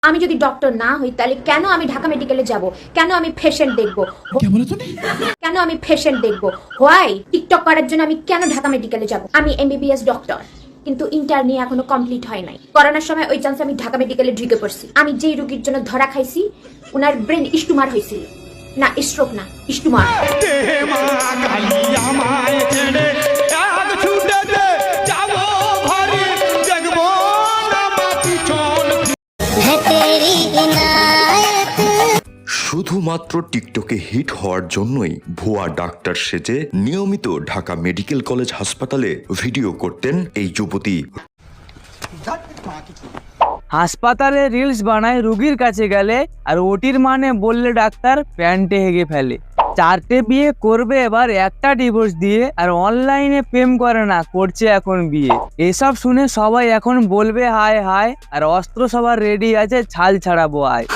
আমি যদি ডক্টর না হই তাহলে কেন আমি ঢাকা মেডিকেলে যাব? কেন আমি পেশেন্ট দেখব? কেন আমি পেশেন্ট দেখব? হোয়াই টিকটক করার জন্য আমি কেন ঢাকা মেডিকেলে যাব? আমি এমবিবিএস ডক্টর, কিন্তু ইন্টার নিয়ে এখনো কমপ্লিট হয় নাই। করোনার সময় ওই চান্সে আমি ঢাকা মেডিকেলে ঢুকে পড়ছি। আমি যেই রোগীর জন্য ধরা খাইছি ওনার ব্রেন স্টুমার হয়েছিল, না স্ট্রোক না স্টুমার। শুধুমাত্র টিকটকে হিট হওয়ার জন্যই ভুয়া ডাক্তার সেজে নিয়মিত ঢাকা মেডিকেল কলেজ হাসপাতালে ভিডিও করতেন এই যুবতী। হাসপাতালে রিলস বানায় রুগীর কাছে গেলে, আর ওটির মানে বললে ডাক্তার প্যান্টে হেগে ফেলে। 4টে বিয়ে করবে এবার, একটা ডিভোর্স দিয়ে, আর অনলাইনে প্রেম করে না, করছে এখন বিয়ে। এসব শুনে সবাই এখন বলবে হায় হায়, আর অস্ত্র সবার রেডি আছে, ছাল ছাড়াবো আয়।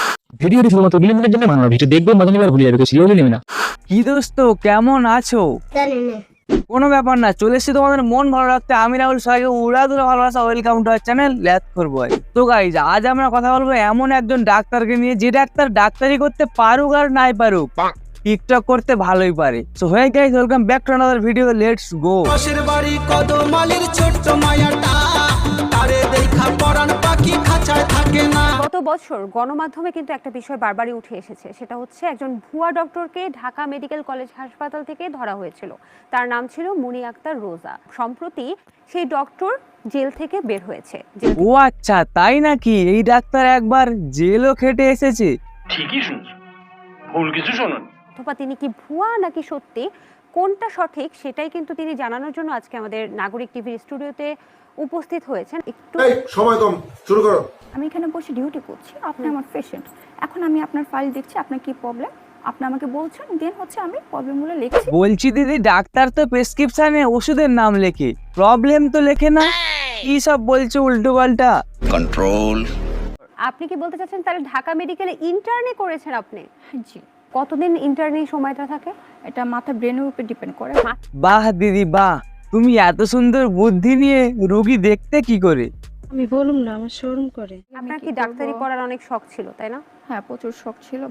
ভিডিওটি শুধুমাত্র বিনোদনের জন্য বানানো, ভিডিও দেখবো মজা নেবার ভুলে যাবে, সিরিয়াসলি নেবে না। কি দোস্ত, কেমন আছো? কোনো ব্যাপার না, চলে এসেছি তোমাদের মন ভালো রাখতে। আমি রাহুল, সবাইকে উড়াধুরা ভালোবাসা, ওয়েলকাম টু আওয়ার চ্যানেল ল্যাথ করবো। তো গাইজ, আজ আমরা কথা বলবো এমন একজন ডাক্তারকে নিয়ে, যে ডাক্তার ডাক্তারি করতে পারুক আর নাই পারুক, টিকটক করতে ভালোই পারে। So hey guys, welcome back to another video, let's go. গত বছর গণমাধ্যমে কিন্তু একটা বিষয় বারবারই উঠে এসেছে, সেটা হচ্ছে একজন ভুয়া ডক্টরকে ঢাকা মেডিকেল কলেজ হাসপাতাল থেকে ধরা হয়েছিল। তার নাম ছিল মুনি আক্তার রোজা। সম্প্রতি সেই ডক্টর জেল থেকে বের হয়েছে। ও আচ্ছা, তাই নাকি? এই ডাক্তার একবার জেলও খেটে এসেছে। ঠিকই শুনছো, ভুল কিছু শোনোনি। অথবা তিনি কি ভুয়া নাকি সত্যি, কোনটা সঠিক সেটাই কিন্তু তিনি জানানোর জন্য আজকে আমাদের নাগরিক টিভির স্টুডিওতে উপস্থিত হয়েছেন। একটু সময় কম, শুরু করো। আমি এখানে বসে ডিউটি করছি, আপনি আমার পেশেন্ট। এখন আমি আপনার ফাইল দেখছি, আপনার কি প্রবলেম আপনি আমাকে বলছেন, দেন হচ্ছে আমি প্রবলেমগুলো লিখছি। বলছি দিদি, ডাক্তার তো প্রেসক্রিপশনে ওষুধের নাম লেখে, প্রবলেম তো লেখে না। কি সব বলছো উল্টো পাল্টা? কন্ট্রোল। আপনি কি বলতে চাচ্ছেন তাহলে ঢাকা মেডিকেলে ইন্টার্নি করেছেন আপনি? জি। কতদিন ইন্টার্নি সময়টা থাকে? এটা মাথা ব্রেনের উপর ডিপেন্ড করে। বাহ দিদি বাহ, তুমি এত সুন্দর বুদ্ধি নিয়ে রোগী দেখতে কি করে? আমি বলুম না, আমার শরম করে। আপনার কি ডাক্তারি পড়ার অনেক শখ ছিল, তাই না? হ্যাঁ, প্রচুর শখ ছিল,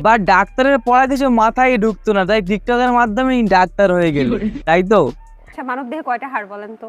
বাট ডাক্তারের পড়া কিছু মাথায় ঢুকতো না, তাই টিকটকের মাধ্যমে ডাক্তার হয়ে গেল, তাই তো? আচ্ছা, মানব দেহে কয়টা হাড় বলেন তো?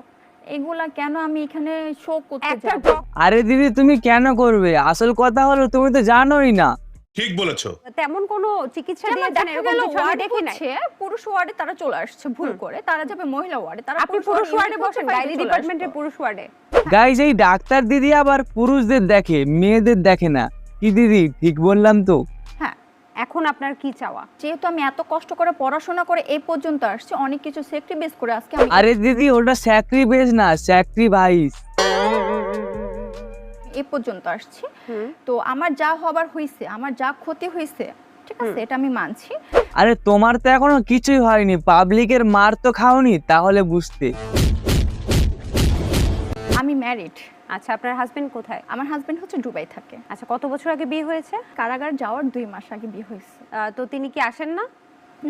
এগুলা কেন আমি এখানে শো করতে যাব? আরে দিদি, তুমি কেন করবে? আসল কথা হলো তুমি তো জানোই না। ঠিক বলেছো। তেমন কোনো চিকিৎসা দিয়ে দেন এরকম কিছু আমি দেখি নাই। পুরুষ ওয়ার্ডে তারা চলে আসছে ভুল করে, তারা যাবে মহিলা ওয়ার্ডে। তারা আপনি পুরুষ ওয়ার্ডে বসেন, গাইনি ডিপার্টমেন্টের পুরুষ ওয়ার্ডে। গাইজ, এই ডাক্তার দিদি আবার পুরুষদের দেখে, মেয়েদের দেখে না। কি দিদি, ঠিক বললাম তো? হ্যাঁ। এখন আপনার কি চাওয়া? যেহেতু আমি এত কষ্ট করে পড়াশোনা করে এই পর্যন্ত আসছি, অনেক কিছু স্যাক্রিফাইস করে আজকে আমি আরে দিদি, ওটা স্যাক্রিফাইস না, স্যাক্রিফাইস। এই পর্যন্ত আসছি। তো আমার যা হবার হইছে, আমার যা ক্ষতি হইছে, ঠিক আছে, এটা আমি মানছি। আরে তোমার তো এখনো কিছুই হয়নি, পাবলিকের মার তো খাওনি, তাহলে বুঝতে। আমি ম্যারিড। আচ্ছা, আপনার হাজবেন্ড কোথায়? আমার হাজবেন্ড হচ্ছে দুবাই থাকে। আচ্ছা, কত বছর আগে বিয়ে হয়েছে? কারাগার যাওয়ার 2 মাস আগে বিয়ে হয়েছে। তো তিনি কি আসেন না?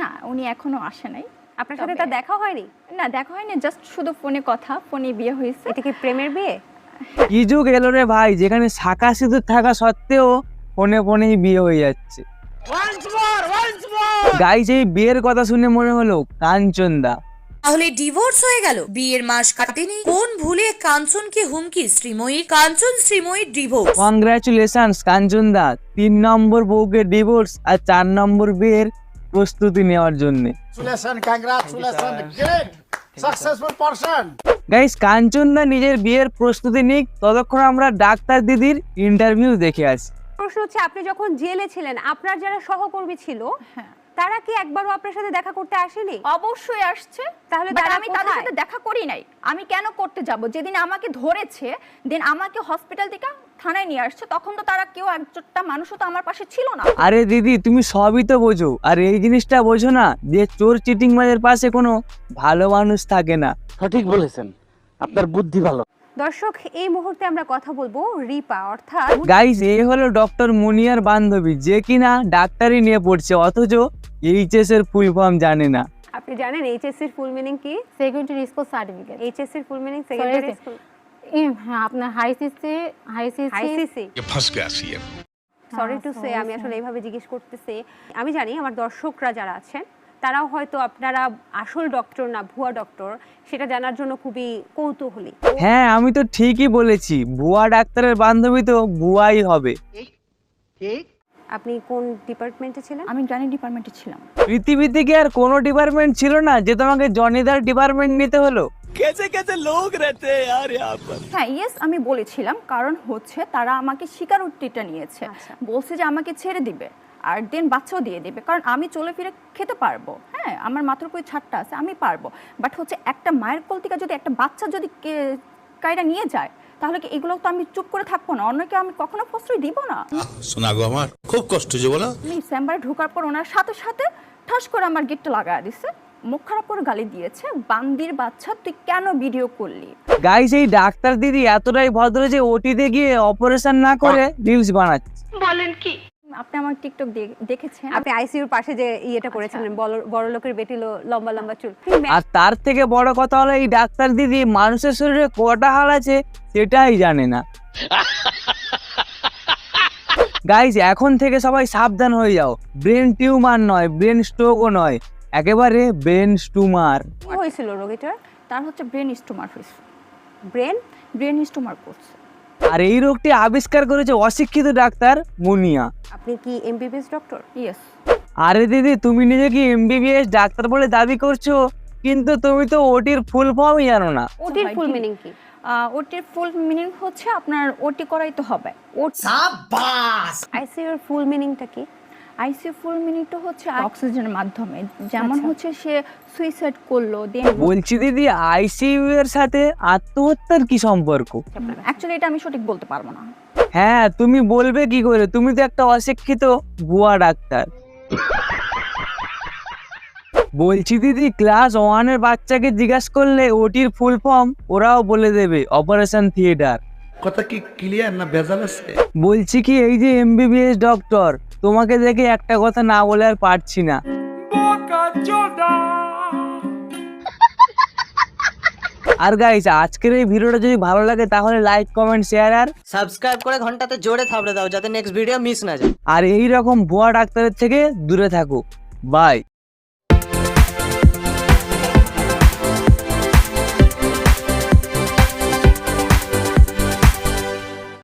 না, উনি এখনো আসে নাই। আপনার সাথে তার দেখা হয়নি? না, দেখা হয়নি, জাস্ট শুধু ফোনে কথা, ফোনে বিয়ে হয়েছে। এটা কি প্রেমের বিয়ে? কি যুগ এলো রে ভাই, যেখানে শাখা সিঁদুর থাকা সত্ত্বেও ফোনে ফোনেই বিয়ে হয়ে যাচ্ছে। গাইজ, এই বিয়ের কথা শুনে মনে হলো কাঞ্চনদা। তাহলে ডিভোর্স হয়ে গেল, বিয়ের মাস কাটেনি, কোন ভুলে কাঞ্চনকে হুমকি শ্রীময়ীর? কাঞ্চন শ্রীময়ীর ডিভোর্স। কংগ্রাচুলেশনস কাঞ্চনদা, 3 নম্বর বউকে ডিভোর্স আর 4 নম্বর বিয়ের প্রস্তুতি নেওয়ার জন্য। গাইস, কাঞ্চনদা নিজের বিয়ের প্রস্তুতি নিক, ততক্ষণ আমরা ডাক্তার দিদির ইন্টারভিউ দেখে আসি। প্রশ্ন হচ্ছে, আপনি যখন জেলে ছিলেন আপনার যারা সহকর্মী ছিল তারা কি একবারও আপনার সাথে দেখা করতে আসেনি? অবশ্যই আসছে। তাহলে আমি তাদের সাথে দেখা করি নাই। আমি কেন করতে যাব? যেদিন আমাকে ধরেছে, দেন আমাকে হসপিটাল থেকে থানায় নিয়ে আসছে, তখন তো তারা কেউ একটা মানুষও তো আমার পাশে ছিল না। আরে দিদি, তুমি সবই তো বোঝো, আর এই জিনিসটা বোঝো না যে চোর চিটিংবাজের পাশে কোনো ভালো মানুষ থাকে না। সঠিক বলেছেন, আপনার বুদ্ধি ভালো। দর্শক, এই মুহূর্তে আমরা কথা বলবো রিপা, অর্থাৎ গাইস, এ হলো ডক্টর মুনিয়ার বান্ধবী, যে কিনা ডাক্তারি নিয়ে পড়ছে, অথচ এইচএস এর ফুল ফর্ম জানে না। আপনি জানেন এইচএসসি এর ফুল মিনিং কি? Secondary school certificate. এইচএসসি এর ফুল মিনিং সেকেন্ডারি স্কুল। হ্যাঁ আপনার হাইসিসি ফাঁস গে আসি সরি টু সে, আমি আসলে এইভাবে জিজ্ঞেস করতেছি। আমি জানি আমার দর্শকরা যারা আছেন তারাও হয়তো আপনারা আসল ডক্টর না ভুয়া ডক্টর সেটা জানার জন্য খুবই কৌতূহলী। হ্যাঁ আমি তো ঠিকই বলেছি, ভুয়া ডাক্তারের বান্ধবী তো ভুয়াই হবে। আপনি কোন ডিপার্টমেন্টে ছিলেন? আমি গানি ডিপার্টমেন্টে ছিলাম। পৃথিবীতে কি আর কোনো ডিপার্টমেন্ট ছিল না যে তোমাকে জনিদার ডিপার্টমেন্ট নিতে হলো? হ্যাঁ ইয়েস, আমি বলেছিলাম, কারণ হচ্ছে তারা আমাকে স্বীকারোক্তিটা নিয়েছে, বলছে যে আমাকে ছেড়ে দিবে আর দেন বাচ্চাও দিয়ে দিবে, কারণ আমি চলে ফিরে খেতে পারবো। হ্যাঁ আমার মাত্র কই ছাড়টা আছে, আমি পারবো। বাট হচ্ছে একটা মায়ের কোল থেকে যদি একটা বাচ্চা যদি কাইরা নিয়ে যায়, তাহলে কি এগুলো তো আমি চুপ করে থাকবো না, অন্যকে আমি কখনো প্রশ্রয় দিব না। শোনা গো আমার খুব কষ্ট যে বলো। আমি চেম্বারে ঢোকার পর ওনার সাথে সাথে ঠাস করে আমার গেটটা লাগায় দিছে, মুখ খারাপ করে গালি দিয়েছে, বান্দির বাচ্চা তুই কেন ভিডিও করলি। গাইস এই ডাক্তার দিদি এতটাই ভদ্র যে ওটিতে গিয়ে অপারেশন না করে রিলস বানাচ্ছে। আপনি আমার টিকটক দেখেছেন? আপনি আইসিইউর পাশে যে ইয়েটা করেছিলেন, বড় লোকের বেটিলো লম্বা লম্বা চুল। আর তার থেকে বড় কথা হলো এই ডাক্তার দিদি মানুষের শরীরে কটা হাড় আছে সেটাই জানে না। গাইস এখন থেকে সবাই সাবধান হয়ে যাও, ব্রেন টিউমার নয়, ব্রেন স্ট্রোকও নয়, একেবারে ব্রেন স্টুমার। কি হয়েছিল রোগীটার? তার হচ্ছে ব্রেন স্টোমার হয়েছে, ব্রেন স্টোমার করছে। আর এই রোগটি আবিষ্কার করেছে অশিক্ষিত ডাক্তার মুনিয়া। আপনি কি এমবিবিএস ডক্টর? ইয়েস। আরে দিদি তুমি নিজেকে এমবিবিএস ডাক্তার বলে দাবি করছো, কিন্তু তুমি তো ওটির ফুল ফর্মই জানো না। ওটির ফুল মিনিং কি? ওটির ফুল মিনিং হচ্ছে আপনার ওটি করাই তো হবে। আইসিইউর ফুল মিনিংটা কি? আইসিইউ ফুল মিনিংটা হচ্ছে অক্সিজেনের মাধ্যমে, যেমন হচ্ছে সে সুইসাইড করলো, দেন বলছি দিদি আইসিইউ এর সাথে আত্মহত্যার কি সম্পর্ক? অ্যাকচুয়ালি এটা আমি সঠিক বলতে পারবো না। হ্যাঁ তুমি বলবে কি করে, তুমি তো একটা অশিক্ষিত ভুয়া ডাক্তার। বলছি দিদি ক্লাস 1 এর বাচ্চাকে জিজ্ঞাসা করলে ওটির ফুল ফর্ম ওরাও বলে দেবে, অপারেশন থিয়েটার। কথা কি ক্লিয়ার না ভেজাল আছে? বলছি কি এই যে এমবিবিএস ডক্টর, তোমাকে দেখে একটা কথা না বলে আর পারছি না। আর গাইস আজকের এই ভিডিওটা যদি ভালো লাগে তাহলে লাইক কমেন্ট শেয়ার আর সাবস্ক্রাইব করে ঘন্টাতে জোরে থাবড়ে দাও যাতে নেক্সট ভিডিও মিস না যায়। আর এই রকম ভুয়া ডাক্তারের থেকে দূরে থাকো। বাই।